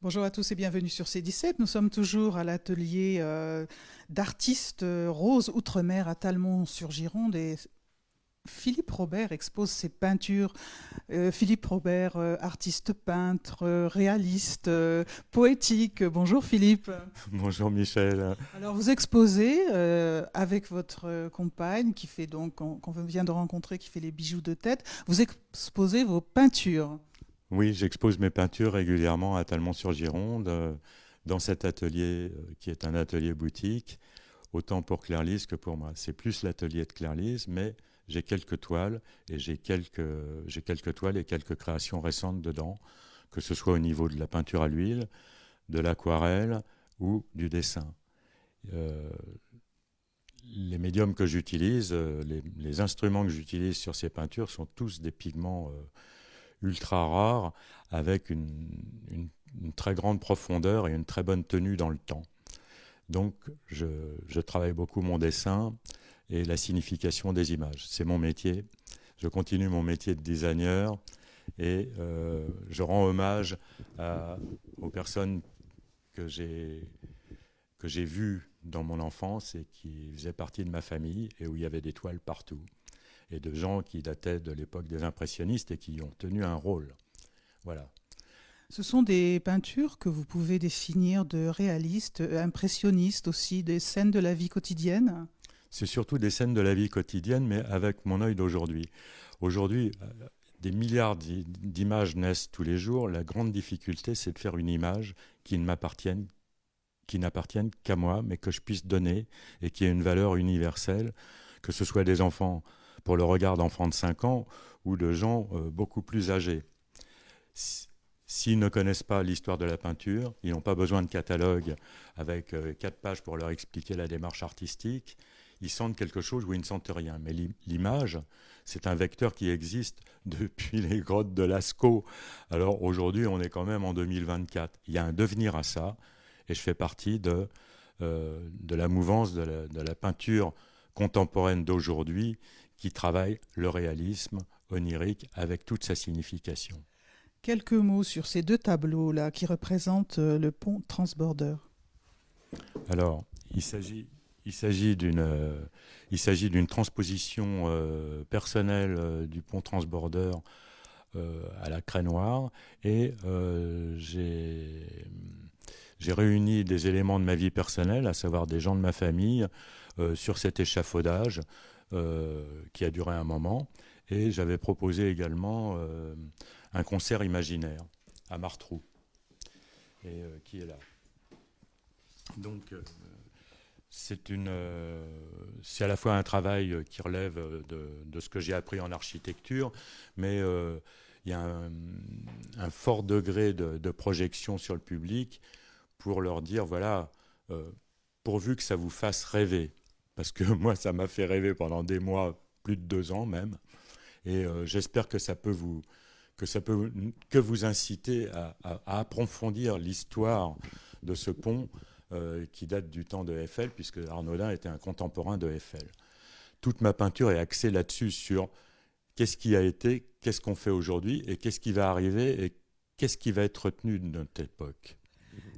Bonjour à tous et bienvenue sur C17. Nous sommes toujours à l'atelier d'artistes rose Outre-mer à Talmont-sur-Gironde et Philippe Robert expose ses peintures. Philippe Robert, artiste peintre, réaliste, poétique. Bonjour Philippe. Bonjour Michel. Alors vous exposez avec votre compagne qui fait donc qu'on vient de rencontrer, qui fait les bijoux de tête. Vous exposez vos peintures. Oui, j'expose mes peintures régulièrement à Talmont-sur-Gironde, dans cet atelier qui est un atelier boutique, autant pour Clairlys que pour moi. C'est plus l'atelier de Clairlys, mais j'ai quelques toiles et j'ai quelques toiles et quelques créations récentes dedans, que ce soit au niveau de la peinture à l'huile, de l'aquarelle ou du dessin. Euh, les médiums que j'utilise, les instruments que j'utilise sur ces peintures sont tous des pigments ultra rares avec une très grande profondeur et une très bonne tenue dans le temps. Donc je travaille beaucoup mon dessin et la signification des images. C'est mon métier. Je continue mon métier de designer et je rends hommage aux personnes que j'ai vues dans mon enfance et qui faisaient partie de ma famille et où il y avait des toiles partout et de gens qui dataient de l'époque des impressionnistes et qui ont tenu un rôle. Voilà. Ce sont des peintures que vous pouvez définir de réalistes, impressionnistes aussi, des scènes de la vie quotidienne. C'est surtout des scènes de la vie quotidienne, mais avec mon œil d'aujourd'hui. Aujourd'hui, des milliards d'images naissent tous les jours. La grande difficulté, c'est de faire une image qui n'appartienne qu'à moi, mais que je puisse donner et qui ait une valeur universelle, que ce soit des enfants pour le regard d'enfants de 5 ans ou de gens beaucoup plus âgés. S'ils ne connaissent pas l'histoire de la peinture, ils n'ont pas besoin de catalogue avec 4 pages pour leur expliquer la démarche artistique. Ils sentent quelque chose où ils ne sentent rien. Mais l'image, c'est un vecteur qui existe depuis les grottes de Lascaux. Alors aujourd'hui, on est quand même en 2024. Il y a un devenir à ça, et je fais partie de la mouvance de la peinture contemporaine d'aujourd'hui qui travaille le réalisme onirique avec toute sa signification. Quelques mots sur ces deux tableaux-là qui représentent le pont Transborder. Alors, il s'agit d'une transposition personnelle du pont Transborder à la craie noire et j'ai réuni des éléments de ma vie personnelle, à savoir des gens de ma famille, sur cet échafaudage qui a duré un moment. Et j'avais proposé également un concert imaginaire à Martrou, qui est là. Donc, c'est à la fois un travail qui relève de ce que j'ai appris en architecture, mais il y a un fort degré de projection sur le public pour leur dire, voilà, pourvu que ça vous fasse rêver. Parce que moi, ça m'a fait rêver pendant des mois, plus de 2 ans même. Et j'espère que ça peut vous inciter à approfondir l'histoire de ce pont qui date du temps de Eiffel, puisque Arnaudin était un contemporain de Eiffel. Toute ma peinture est axée là-dessus, sur qu'est-ce qui a été, qu'est-ce qu'on fait aujourd'hui, et qu'est-ce qui va arriver, et qu'est-ce qui va être retenu de notre époque.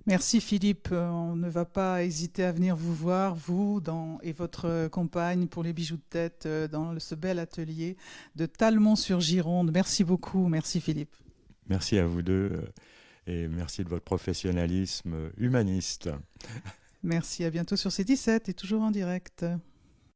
Merci Philippe. On ne va pas hésiter à venir vous voir, et votre compagne, pour les bijoux de tête dans ce bel atelier de Talmont-sur-Gironde. Merci beaucoup. Merci Philippe. Merci à vous deux et merci de votre professionnalisme humaniste. Merci, à bientôt sur C17 et toujours en direct.